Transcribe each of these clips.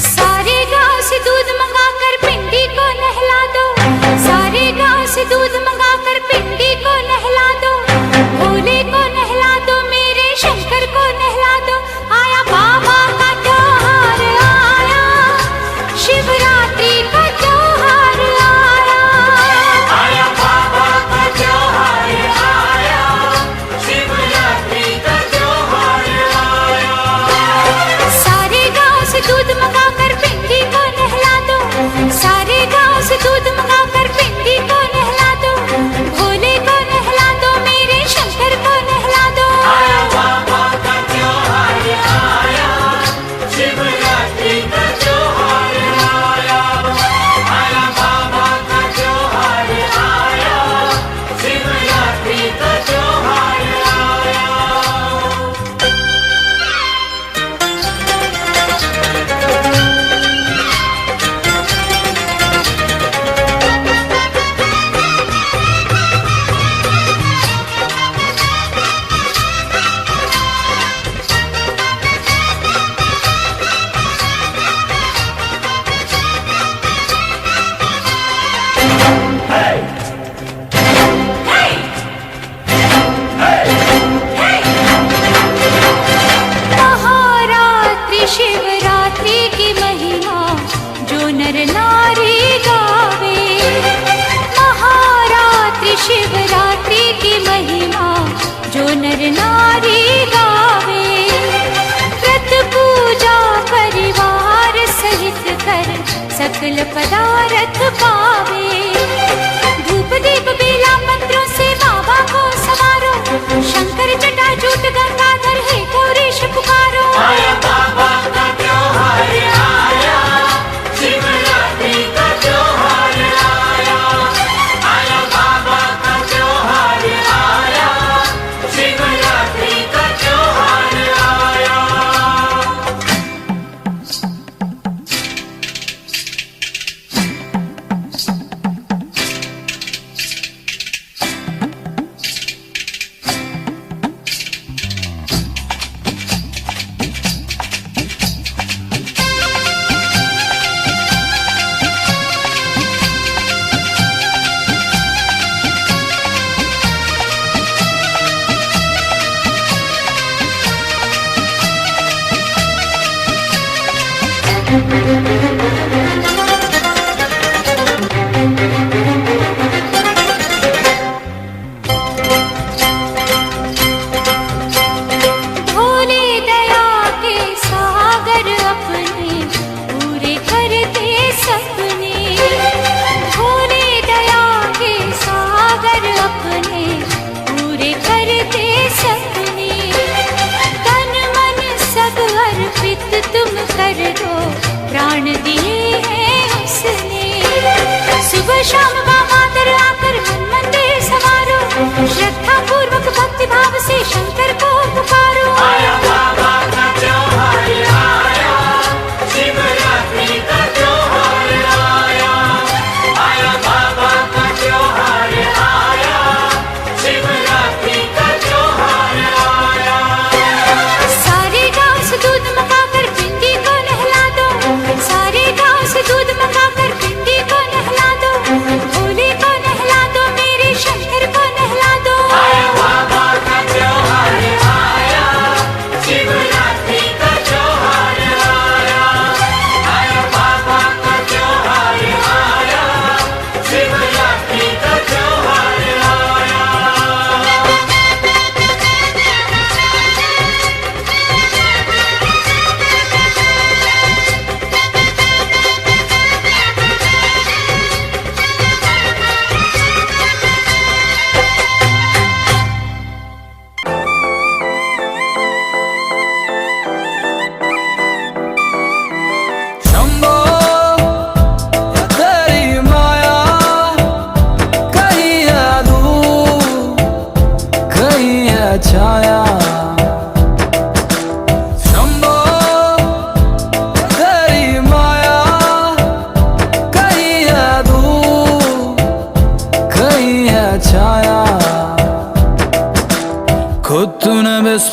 सारे गांव से दूध मंगाकर पिंडी को नहला दो, सारे गांव से दूध मंगाकर पिंडी को नहला दो, भोले को नहला दो, मेरे शंकर को नहला दो। आया बाबा का त्योहार आया, शिवरात्रि का त्योहार आया, आया बाबा का त्योहार आया, शिवरात्रि का त्योहार आया। सारे गांव से दूध मंगाकर पिंडी को नहला दो, सारे गांव से दूध मंगाकर पिंडी को नहला दो, भोले को नहला दो, मेरे शंकर को नहला दो। आया बाबा का त्योहार आया, शिवरात्रि का त्योहार आया, आया बाबा का त्योहार आया, शिवरात्रि का त्योहार आया। महारात्रि शिवरात्रि की महिमा जो नर नारी गावे, महारात्रि शिवरात्रि की महिमा जो नर नारी गावे, व्रत पूजा परिवार सहित कर सकल पदार्थ पावे। धूप दीप बेला मंत्रों से बाबा को सवारो, शंकर जटाजूट गंगाधर है गौरीश पुकारो। आया बाबा का त्योहार आया, शिवरात्रि का त्योहार आया, आया बाबा का त्योहार आया, शिवरात्रि का त्योहार आया।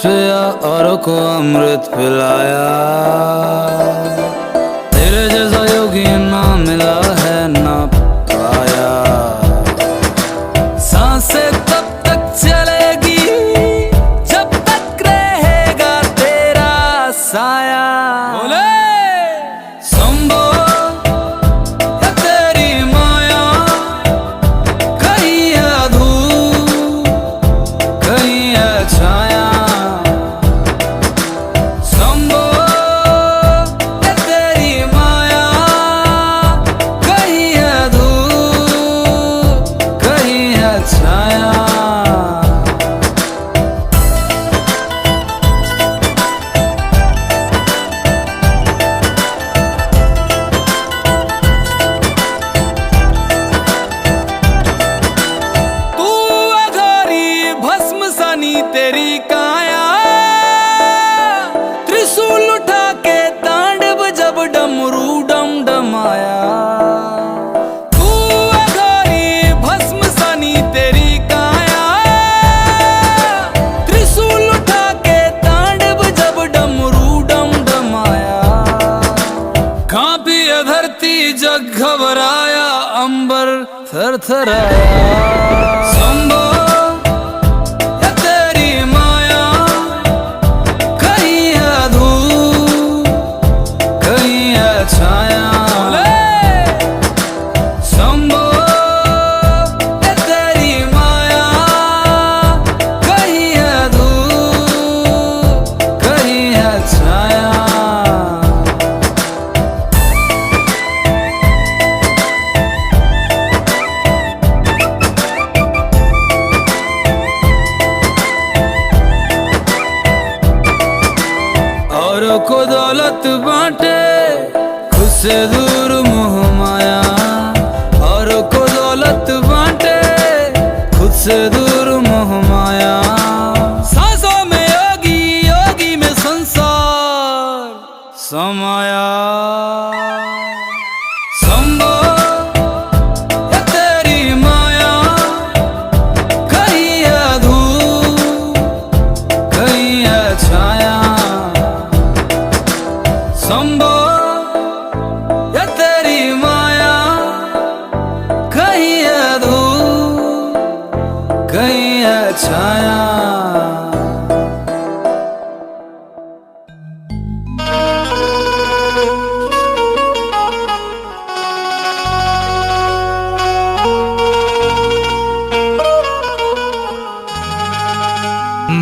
पिया औरों को अमृत पिलाया, तेरे जैसा योगी ना मिला है ना पाया। सांसें तब तक चलेगी जब तक रहेगा तेरा साया। बोले संभो या तेरी माया, कहीं है धूप कहीं है छाया। संभो या तेरी माया, कहीं है धूप कहीं है छाया। तू अघोरी भस्म सनी तेरी काया, त्रिशूल उठा के तांडव जब डमरू डम डमाया। तू अघोरी भस्म सनी तेरी काया, त्रिशूल उठा के तांडव जब डमरू डम डमाया। कांपी ये धरती जग घबराया, अंबर थरथराया। संभो या तेरी माया, कहीं है धूप कहीं है छाया। संभो या तेरी माया, कहीं है धूप कहीं है छाया। औरों को दौलत बांटे खुद से दूर मोह माया। औरों को दौलत बांटे खुद से दूर मोह माया। सांसों में योगी योगी में संसार समाया। संभो या तेरी माया, कहीं है धूप कहीं है छाया। संभो या तेरी माया, कहीं है धूप कहीं है छाया।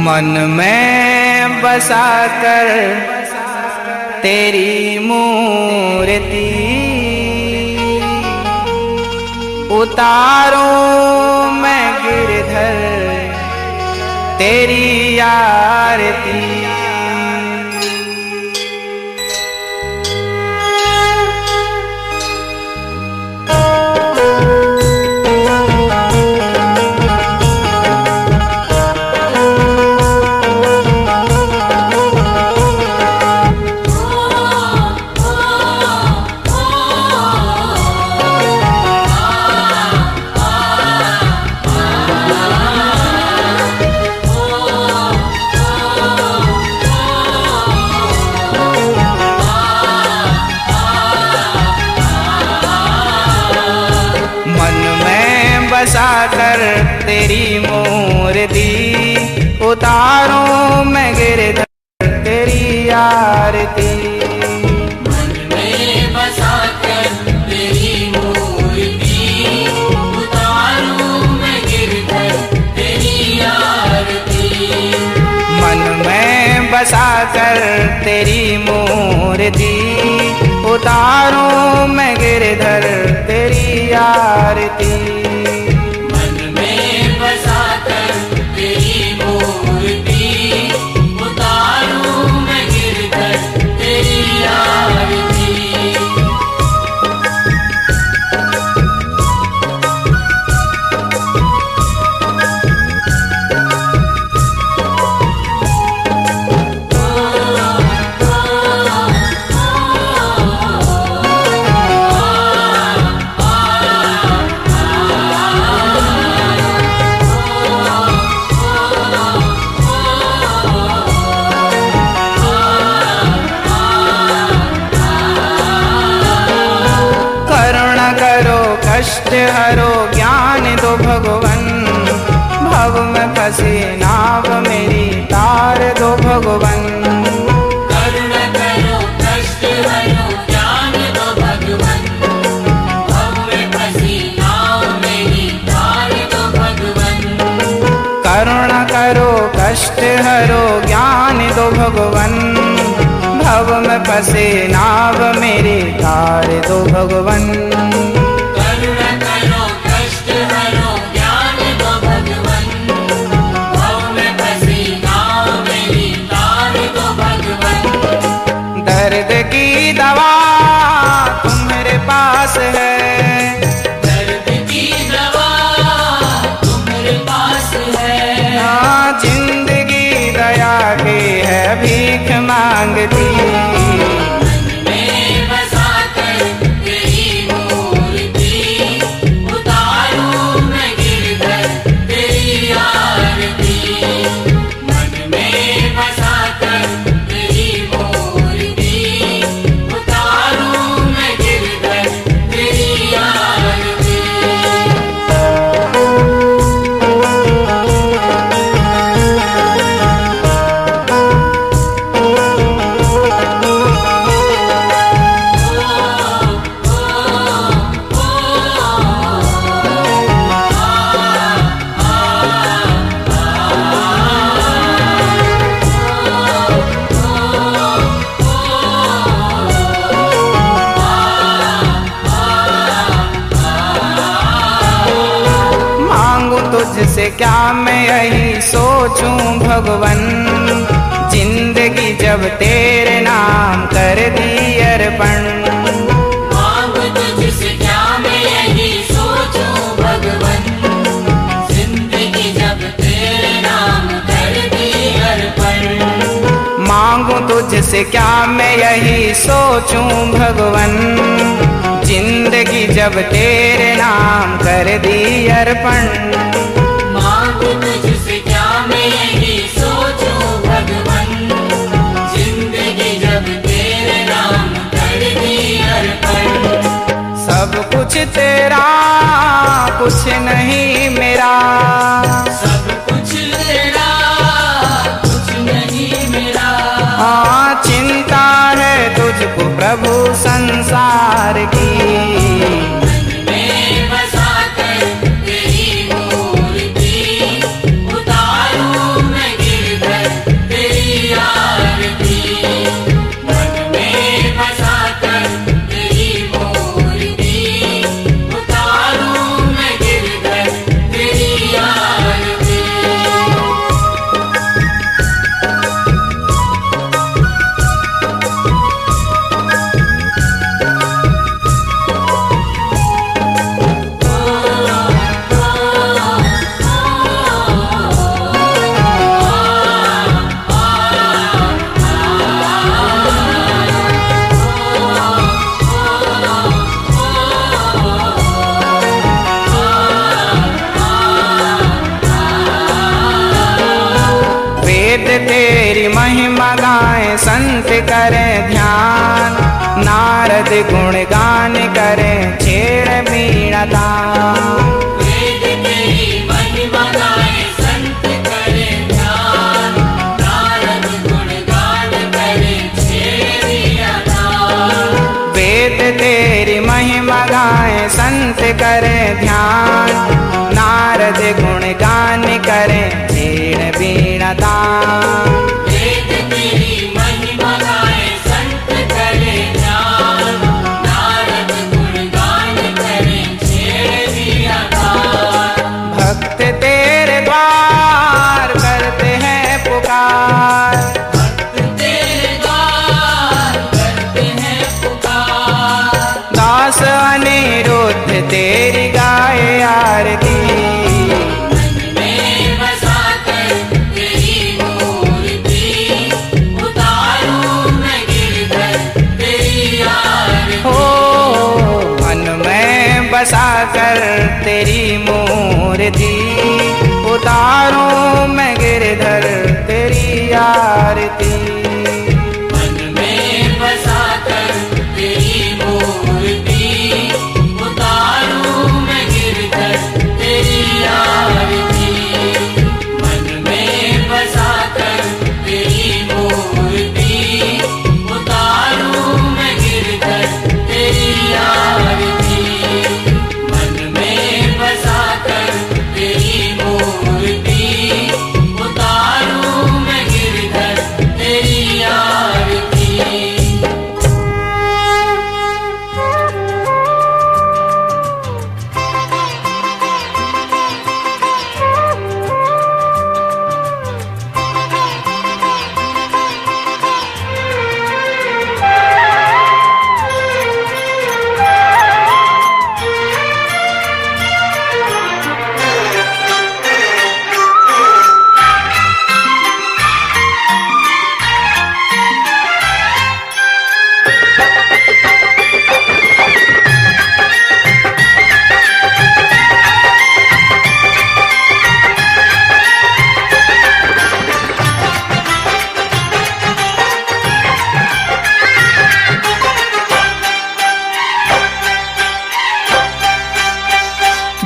मन में बसा कर तेरी मूर्ति, उतारूं मैं गिरधर तेरी आरती। बसा कर तेरी मूर्ति, उतारूं मैं गिरधर तेरी आरती। मन में बसा कर तेरी मूर्ति, उतारूं मैं गिरधर तेरी आरती। मन में बसा कर तेरी मूर्ति, उतारूं मैं गिरधर तेरी आरती। करो कष्ट हरो ज्ञान दो भगवन, भव में फंसी नाव मेरी तार दो भगवन। करुणा करो कष्ट हरो ज्ञान दो भगवन, भव में फंसी नाव मेरी तार दो भगवन। करुणा करो कष्ट हरो ज्ञान दो भगवन, भव में फंसे नाव मेरी तार दो भगवन। करुणा करो कष्ट हरो ज्ञान दो भगवन, भव में फंसी नाव मेरी तार दो भगवन। दर्द की दवा तुम्हारे पास है, दर्द की दवा तुम्हारे पास है। हाँ जिंदगी दया की है भीख मांगती, मन में बसा कर तेरी मूर्ति, उतारूं मैं गिरधर तेरी आरती। मन में बसा कर तेरी मूर्ति, उतारूं मैं गिरधर तेरी आरती। मांगू तुझसे क्या मैं यही सोचूं भगवन, जिंदगी जब तेरे नाम कर दी अर्पण। मांगू तुझसे क्या मैं यही सोचूं भगवन, जिंदगी जब तेरे नाम कर दी अर्पण। मांगू तुझसे क्या मैं यही सोचूं भगवन, जिंदगी जब तेरे नाम कर दी अर्पण। मांगू तुझसे क्या मैं यही सोचूं भगवन, जिंदगी जब तेरे नाम कर दी अर्पण। सब कुछ तेरा कुछ नहीं मेरा, सब कुछ तेरा कुछ नहीं मेरा। हाँ चिंता है तुझको प्रभु संसार की, मन में बसा कर तेरी मूर्ति, उतारूं मैं गिरधर तेरी आरती। मन में बसा कर तेरी मूर्ति, उतारूं मैं गिरधर तेरी आरती। वेद तेरी महिमा गाएं संत करें ध्यान, नारद गुणगान करें छेड़ वीणा तान। वेद तेरी महिमा गाए संत करें ध्यान, नारद गुणगान करें छेड़िया तान। वेद तेरी महिमा गाएं संत करें ध्यान, नारद गुणगान करें छेड़ वीणा तान। वेद तेरी महिमा गाए संत करें ध्यान, नारद गुणगान करें छेड़िया तान। भक्त तेरे द्वार करते हैं पुकार, भक्त तेरे द्वार करते हैं पुकार। दास अनिरुद्ध तेरी गाए आरती, मन में बसा कर तेरी मूर्ति, उतारूं मैं गिरधर तेरी आरती। हो मन में बसा कर तेरी मूर्ति, उतारूं मैं गिरधर तेरी आरती। मन में बसा कर तेरी मूर्ति, उतारूं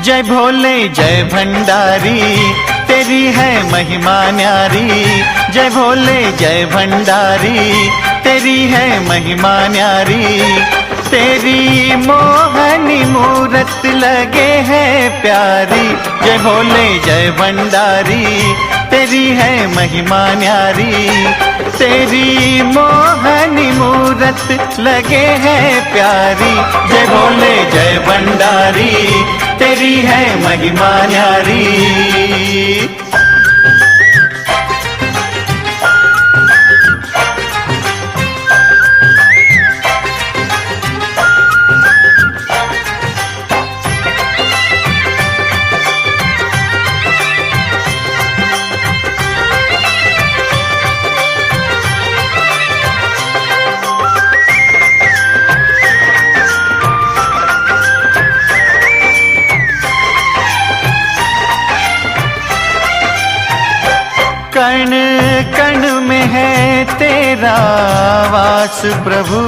जय भोले जय भंडारी तेरी है महिमा न्यारी। जय भोले जय भंडारी तेरी है महिमा न्यारी। तेरी मोहनी मूरत लगे है प्यारी। जय भोले जय भंडारी तेरी है महिमा न्यारी। तेरी मोहनी मूरत लगे है प्यारी। जय भोले जय भंडारी तेरी है महिमा न्यारी। कण कण में है तेरा वास प्रभु।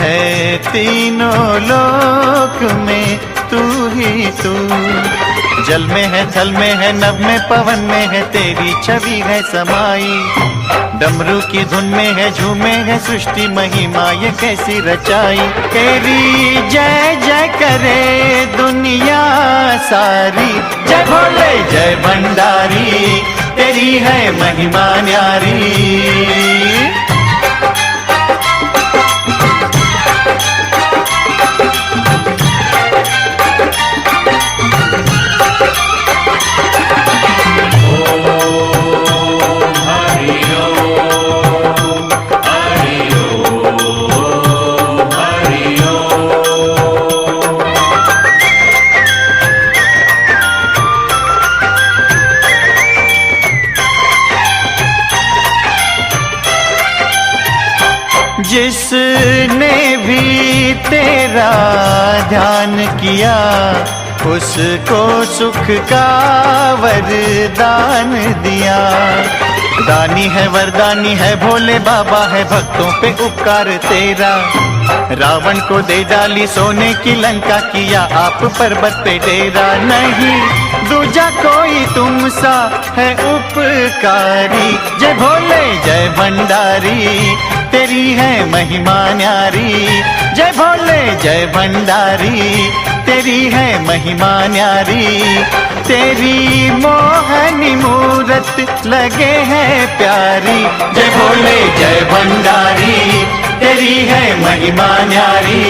है तीनों लोक में तू ही तू। जल में है थल में है नभ में पवन में है तेरी छवि है समाई। डमरू की धुन में है झूमे है सृष्टि महिमा ये कैसी रचाई। तेरी जय जय करे दुनिया सारी। जय भोले जय भंडारी तेरी है महिमा न्यारी। जिसने भी तेरा ध्यान किया उसको सुख का वरदान दिया। दानी है वरदानी है भोले बाबा है भक्तों पे उपकार तेरा। रावण को दे डाली सोने की लंका किया आप पर्वत पे डेरा। नहीं दूजा कोई तुम सा है उपकारी। जय भोले जय भंडारी तेरी है महिमा न्यारी। जय भोले जय भंडारी तेरी है महिमा न्यारी। तेरी मोहनी मूरत लगे है प्यारी। जय भोले जय भंडारी तेरी है महिमा न्यारी।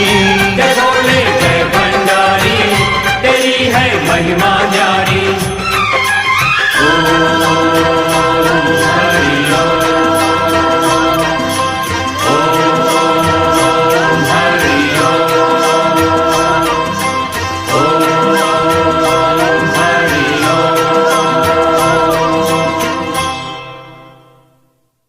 जय भोले जय भंडारी तेरी है महिमा न्यारी।